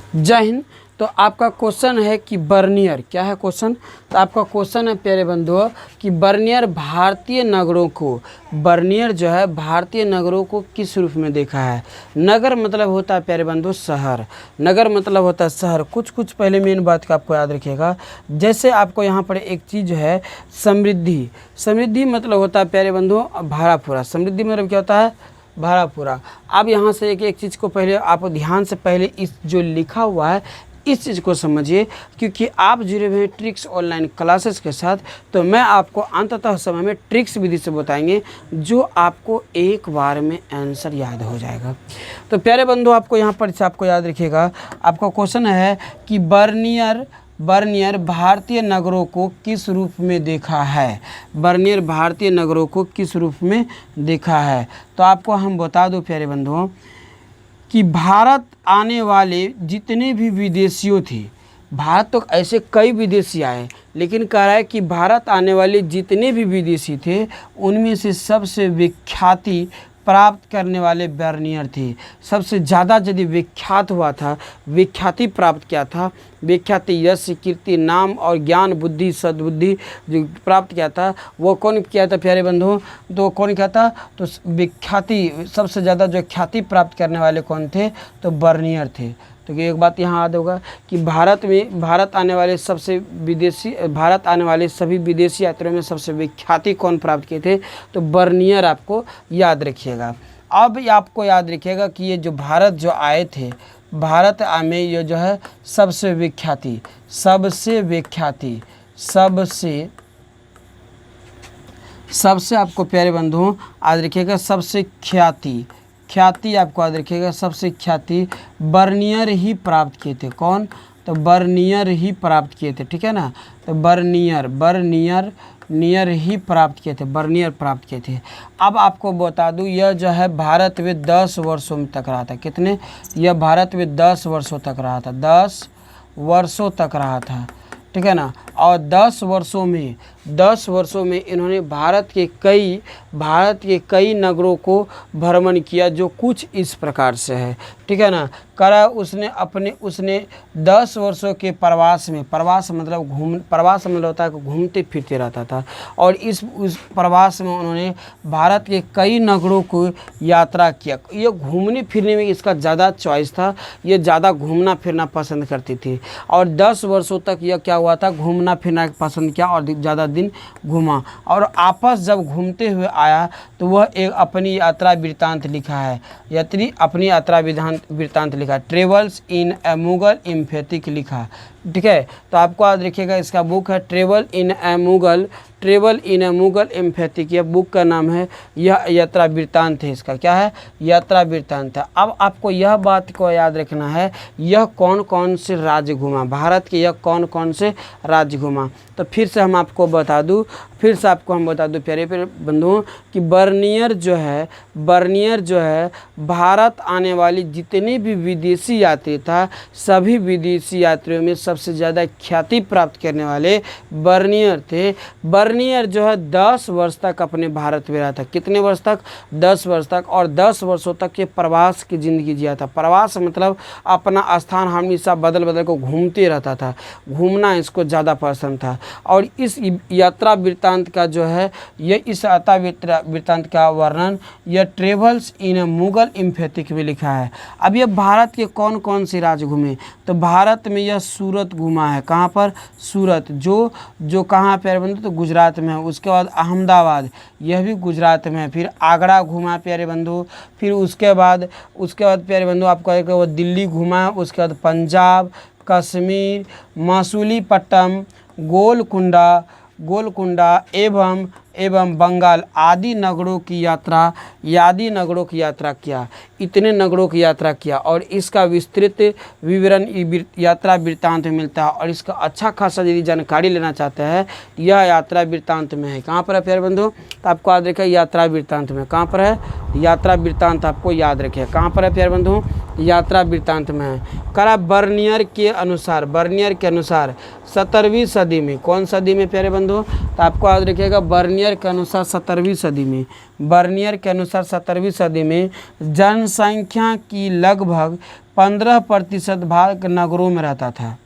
जय हिंद। तो आपका क्वेश्चन है कि बर्नियर क्या है क्वेश्चन। तो आपका क्वेश्चन है प्यारे बंधुओं कि बर्नियर भारतीय नगरों को, बर्नियर जो है भारतीय नगरों को किस रूप में देखा है। नगर मतलब होता है प्यारे बंधुओं शहर, नगर मतलब होता है शहर। कुछ पहले मेन बात का आपको याद रखिएगा। जैसे आपको यहाँ पर एक चीज़ है समृद्धि, समृद्धि मतलब होता है प्यारे बंधुओं भरा पूरा। समृद्धि मतलब क्या होता है, भरा पूरा। अब यहाँ से एक चीज़ को पहले आप ध्यान से पहले इस जो लिखा हुआ है इस चीज़ को समझिए, क्योंकि आप जुड़े हुए हैं ट्रिक्स ऑनलाइन क्लासेस के साथ। तो मैं आपको अंततः समय में ट्रिक्स विधि से बताएंगे जो आपको एक बार में आंसर याद हो जाएगा। तो प्यारे बंधु आपको यहाँ पर से आपको याद रखिएगा, आपका क्वेश्चन है कि बर्नियर भारतीय नगरों को किस रूप में देखा है। बर्नियर भारतीय नगरों को किस रूप में देखा है। तो आपको हम बता दो प्यारे बंधुओं कि भारत आने वाले जितने भी विदेशियों थे, भारत तो ऐसे कई विदेशी आए, लेकिन कह रहा है कि भारत आने वाले जितने भी विदेशी थे उनमें से सबसे विख्याति प्राप्त करने वाले बर्नियर थे। सबसे ज़्यादा यदि विख्यात हुआ था, विख्याति प्राप्त किया था, विख्याति यश कीर्ति नाम और ज्ञान बुद्धि सद्बुद्धि जो प्राप्त किया था वो कौन किया था प्यारे बंधुओं। तो कौन किया था, तो विख्याति सबसे ज़्यादा जो ख्याति प्राप्त करने वाले कौन थे, तो बर्नियर थे। तो एक बात यहाँ याद होगा कि भारत आने वाले सभी विदेशी यात्रियों में सबसे विख्याति कौन प्राप्त किए थे, तो बर्नियर आपको याद रखिएगा। अब आपको याद रखिएगा कि ये जो भारत जो आए थे, भारत में ये जो है सबसे आपको प्यारे बंधुओं याद रखिएगा सबसे ख्याति आपको याद रखिएगा, सबसे ख्याति बर्नियर ही प्राप्त किए थे। कौन, तो बर्नियर ही प्राप्त किए थे, ठीक है ना। तो बर्नियर ही प्राप्त किए थे, बर्नियर प्राप्त किए थे। अब आपको बता दूं यह जो है भारत में 10 वर्षों में तक रहा था। कितने, यह भारत में 10 वर्षों तक रहा था, 10 वर्षों तक रहा था, ठीक है ना। और 10 वर्षों में इन्होंने भारत के कई नगरों को भ्रमण किया, जो कुछ इस प्रकार से है, ठीक है ना। करा उसने 10 वर्षों के प्रवास मतलब होता है घूमते फिरते रहता था। और उस प्रवास में उन्होंने भारत के कई नगरों को यात्रा किया। ये घूमने फिरने में इसका ज़्यादा चॉइस था, ये ज़्यादा घूमना फिरना पसंद करती थी। और 10 वर्षों तक यह क्या हुआ था, घूमना फिरना पसंद किया और ज़्यादा दिन घूमा। और आपस जब घूमते हुए आया तो वह एक अपनी यात्रा वृत्तांत लिखा है, अपनी यात्रा वृत्तांत लिखा, travels in A Mughal emphatic लिखा, ठीक है। तो आपको याद रखिएगा इसका बुक है travel in A Mughal emphatic, यह बुक का नाम है। यह यात्रा वृत्तांत है, इसका क्या है, यात्रा वृत्तांत है। अब आपको यह बात को याद रखना है यह कौन कौन से राज्य घूमा, भारत के यह कौन कौन से राज्य घूमा। तो फिर से हम आपको बता दूं प्यारे बंधुओं कि बर्नियर जो है भारत आने वाली जितने भी विदेशी यात्री था, सभी विदेशी यात्रियों में सबसे ज़्यादा ख्याति प्राप्त करने वाले बर्नियर थे। बर्नियर जो है 10 वर्ष तक अपने भारत में रहा था। कितने वर्ष तक, 10 वर्ष तक। और 10 वर्षों तक ये प्रवास की ज़िंदगी जिया था। प्रवास मतलब अपना स्थान हमेशा बदल को घूमते रहता था, घूमना इसको ज़्यादा पसंद था। और इस यात्रा वृत्तांत का जो है इस यात्रा वृत्तांत का वर्णन यह ट्रेवल्स इन मुगल एम्फेटिक में लिखा है। अब ये भारत के कौन कौन से राज्य घूमे, तो भारत में यह सूरत घूमा है। कहाँ पर, सूरत, जो कहाँ प्यारे बंधु, तो गुजरात में है। उसके बाद अहमदाबाद, यह भी गुजरात में है। फिर आगरा घूमा प्यारे बंधु। फिर उसके बाद प्यारे बंधु आपको वो दिल्ली घूमा है। उसके बाद पंजाब, कश्मीर, मसूलीपट्टनम, गोलकुंडा एवं बंगाल आदि नगरों की यात्रा किया। इतने नगरों की यात्रा किया और इसका विस्तृत विवरण यात्रा वृत्तांत में मिलता है। और इसका अच्छा खासा यदि जानकारी लेना चाहते हैं यह यात्रा वृत्तांत में है। कहाँ पर है प्यारे बंधु, तो आपको याद रखिए यात्रा वृत्तांत में। कहाँ पर है, यात्रा वृत्तांत आपको याद रखिए कहाँ पर है प्यारे बंधु, यात्रा वृत्तांत में है। करा बर्नियर के अनुसार 17वीं सदी में, कौन सदी में प्यारे बंधु, तो आपको याद रखिएगा बर्नियर के अनुसार 17वीं सदी में जनसंख्या की लगभग 15% भाग नगरों में रहता था।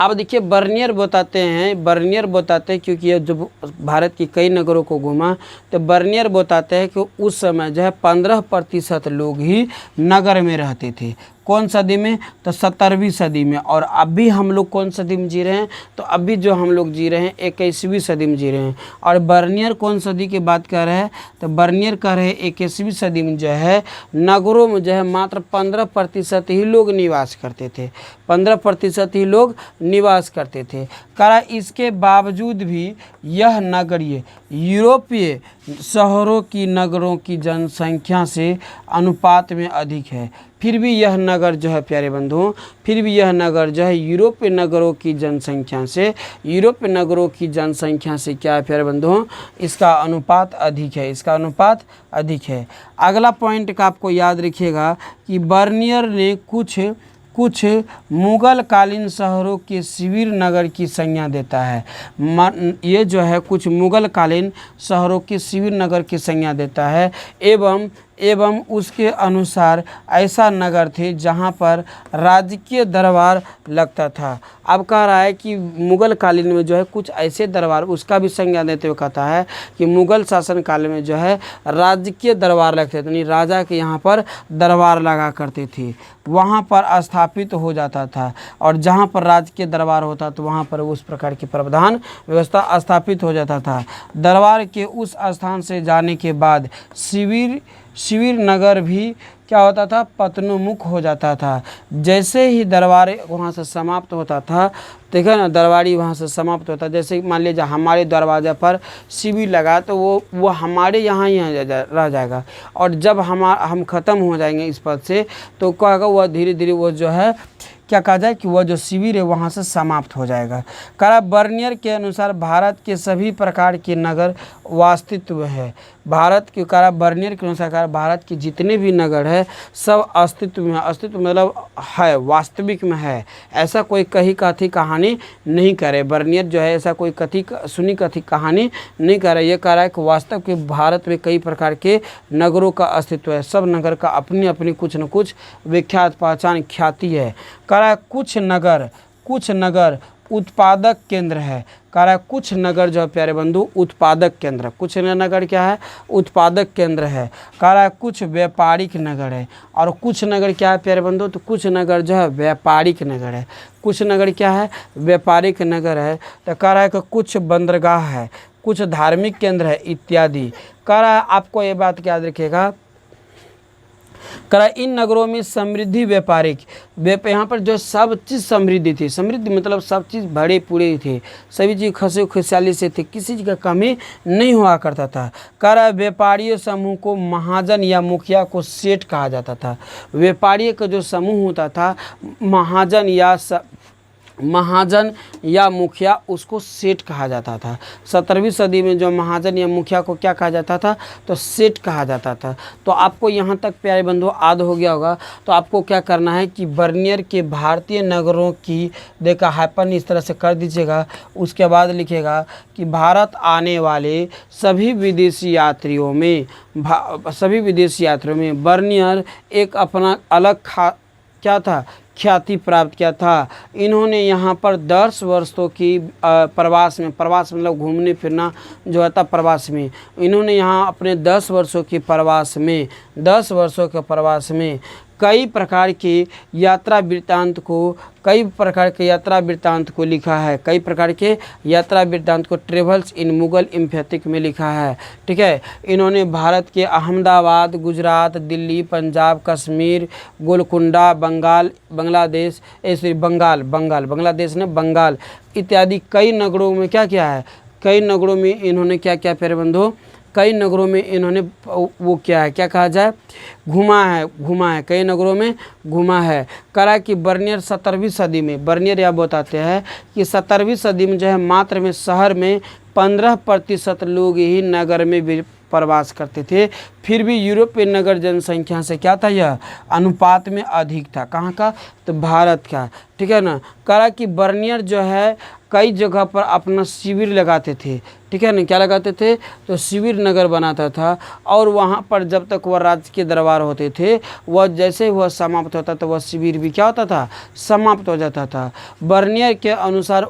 अब देखिए बर्नियर बताते हैं क्योंकि ये जो भारत की कई नगरों को घूमा, तो बर्नियर बताते हैं कि उस समय जो है 15% लोग ही नगर में रहते थे। कौन सदी में? तो 17वीं सदी में। और अभी हम लोग कौन सदी में जी रहे हैं? तो अभी जो हम लोग जी रहे हैं 21वीं सदी में जी रहे हैं। और बर्नियर कौन सदी की बात कर रहे हैं? तो बर्नियर कह रहे हैं 21वीं सदी में जो है नगरों में जो है मात्र 15% ही लोग निवास करते थे, 15% ही लोग निवास करते थे। करा इसके बावजूद भी यह नगरीय यूरोपीय शहरों की नगरों की जनसंख्या से अनुपात में अधिक है। फिर भी यह नगर जो है प्यारे बंधुओं, फिर भी यह नगर जो है यूरोपीय नगरों की जनसंख्या से क्या है प्यारे बंधुओं? इसका अनुपात अधिक है, इसका अनुपात अधिक है। अगला पॉइंट का आपको याद रखिएगा कि बर्नियर ने कुछ मुगल कालीन शहरों के शिविर नगर की संज्ञा देता है। ये जो है कुछ मुगल कालीन शहरों के शिविर नगर की संज्ञा देता है एवं उसके अनुसार ऐसा नगर थे जहाँ पर राजकीय दरबार लगता था। अब कह रहा है कि मुगल कालीन में जो है कुछ ऐसे दरबार, उसका भी संज्ञा देते हुए कहता है कि मुगल शासन काल में जो है राजकीय दरबार लगते थे, यानी राजा के यहाँ पर दरबार लगा करते थे, वहाँ पर स्थापित हो जाता था। और जहाँ पर राजकीय दरबार होता तो वहाँ पर उस प्रकार की प्रावधान व्यवस्था स्थापित हो जाता था। दरबार के उस स्थान से जाने के बाद शिविर नगर भी क्या होता था? पतनोन्मुख हो जाता था। जैसे ही दरबार वहाँ से समाप्त होता था, देखा ना, दरबारी वहाँ से समाप्त होता, जैसे मान लीजिए हमारे दरवाजे पर शिविर लगा तो वो हमारे यहाँ ही रह जाएगा। और जब हम ख़त्म हो जाएंगे इस पद से, तो क्या होगा? वह धीरे धीरे वो जो है क्या कहा जाए कि वह जो शिविर है वहाँ से समाप्त हो जाएगा। करा बर्नियर के अनुसार भारत के सभी प्रकार के नगर वास्तित्व है। भारत के करा बर्नियर के अनुसार भारत के जितने भी नगर है सब अस्तित्व में है। अस्तित्व मतलब है, वास्तविक में है, ऐसा कोई कथी कहानी नहीं करे। बर्नियर जो है ऐसा कोई सुनी कथी कहानी नहीं कर रहा है। ये कह रहा है कि वास्तव के भारत में कई प्रकार के नगरों का अस्तित्व है। सब नगर का अपनी अपनी कुछ न कुछ विख्यात पहचान ख्याति है। कह रहा है कुछ नगर उत्पादक केंद्र है। कह रहा है कुछ नगर जो है प्यारे बंधु उत्पादक केंद्र, कुछ नगर क्या है? उत्पादक केंद्र है। कह रहा है कुछ व्यापारिक नगर है। और कुछ नगर क्या है प्यारे बंधु? तो कुछ नगर जो है व्यापारिक नगर है। कुछ नगर क्या है? व्यापारिक नगर है। तो कह रहा है कि कुछ बंदरगाह है, कुछ धार्मिक केंद्र है इत्यादि। कह रहा है आपको ये बात याद रखिएगा, करा इन नगरों में समृद्धि व्यापारिक यहाँ पर जो सब चीज़ समृद्धि थी, समृद्धि मतलब सब चीज़ भरे पूरे थे, सभी चीज़ खसे खुशहाली से थे, किसी चीज़ का कमी नहीं हुआ करता था। करा व्यापारी समूह को महाजन या मुखिया को सेठ कहा जाता था। व्यापारी का जो समूह होता था महाजन या मुखिया उसको सेठ कहा जाता था। 17वीं सदी में जो महाजन या मुखिया को क्या कहा जाता था? तो सेठ कहा जाता था। तो आपको यहाँ तक प्यारे बंधु याद हो गया होगा। तो आपको क्या करना है कि बर्नियर के भारतीय नगरों की देखा हाइपन इस तरह से कर दीजिएगा। उसके बाद लिखेगा कि भारत आने वाले सभी विदेशी यात्रियों में बर्नियर एक अपना अलग क्या था? ख्याति प्राप्त किया था। इन्होंने यहाँ पर 10 वर्षों की प्रवास मतलब घूमने फिरना जो होता प्रवास में, इन्होंने यहाँ अपने 10 वर्षों के प्रवास में कई प्रकार के यात्रा वृत्तांत को लिखा है। कई प्रकार के यात्रा वृत्तांत को ट्रेवल्स इन मुगल एम्फेथिक में लिखा है। ठीक है, इन्होंने भारत के अहमदाबाद, गुजरात, दिल्ली, पंजाब, कश्मीर, गोलकुंडा, बांग्लादेश इत्यादि कई नगरों में क्या किया है? कई नगरों में इन्होंने क्या किया प्यारे बंधु? कई नगरों में इन्होंने वो क्या है, क्या कहा जाए, घूमा है, कई नगरों में घूमा है। करा कि बर्नियर 17वीं सदी में, बर्नियर यह बताते हैं कि 17वीं सदी में जो है मात्र में शहर में 15% लोग ही नगर में प्रवास करते थे। फिर भी यूरोपीय नगर जनसंख्या से क्या था? यह अनुपात में अधिक था। कहाँ का? तो भारत का। ठीक है ना। करा कि बर्नियर जो है कई जगह पर अपना शिविर लगाते थे, ठीक है ना, क्या लगाते थे, तो शिविर नगर बनाता था। और वहाँ पर जब तक वह राजकीय दरबार होते थे, वह जैसे ही वह समाप्त होता तो वह शिविर भी क्या होता था, समाप्त हो जाता था। बर्नियर के अनुसार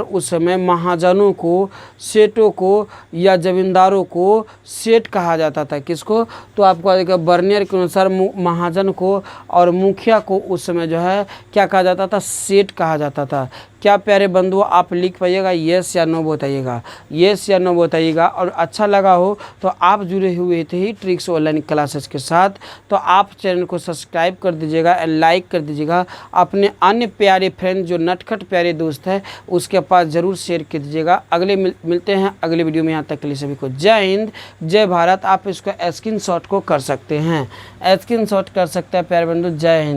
उस समय महाजनों को, सेठों को या जमींदारों को सेठ कहा जाता था। किसको, तो आपको देखिए बर्नियर के अनुसार महाजन को और मुखिया को उस समय जो है क्या कहा जाता था, सेठ कहा जाता था। क्या प्यारे बंधुओं, आप लिख पाइएगा, येस या नो बताइएगा, येस या नो बताइएगा। और अच्छा लगा हो तो आप जुड़े हुए थे ही ट्रिक्स ऑनलाइन क्लासेस के साथ, तो आप चैनल को सब्सक्राइब कर दीजिएगा, लाइक कर दीजिएगा। अपने अन्य प्यारे फ्रेंड जो नटखट प्यारे दोस्त हैं उसके पास ज़रूर शेयर कर दीजिएगा। अगले मिलते हैं अगले वीडियो में। यहाँ तक के लिए सभी को जय हिंद, जय भारत। आप इसको स्क्रीनशॉट को कर सकते हैं, स्क्रीनशॉट कर सकते हैं प्यारे बंधु। जय हिंद।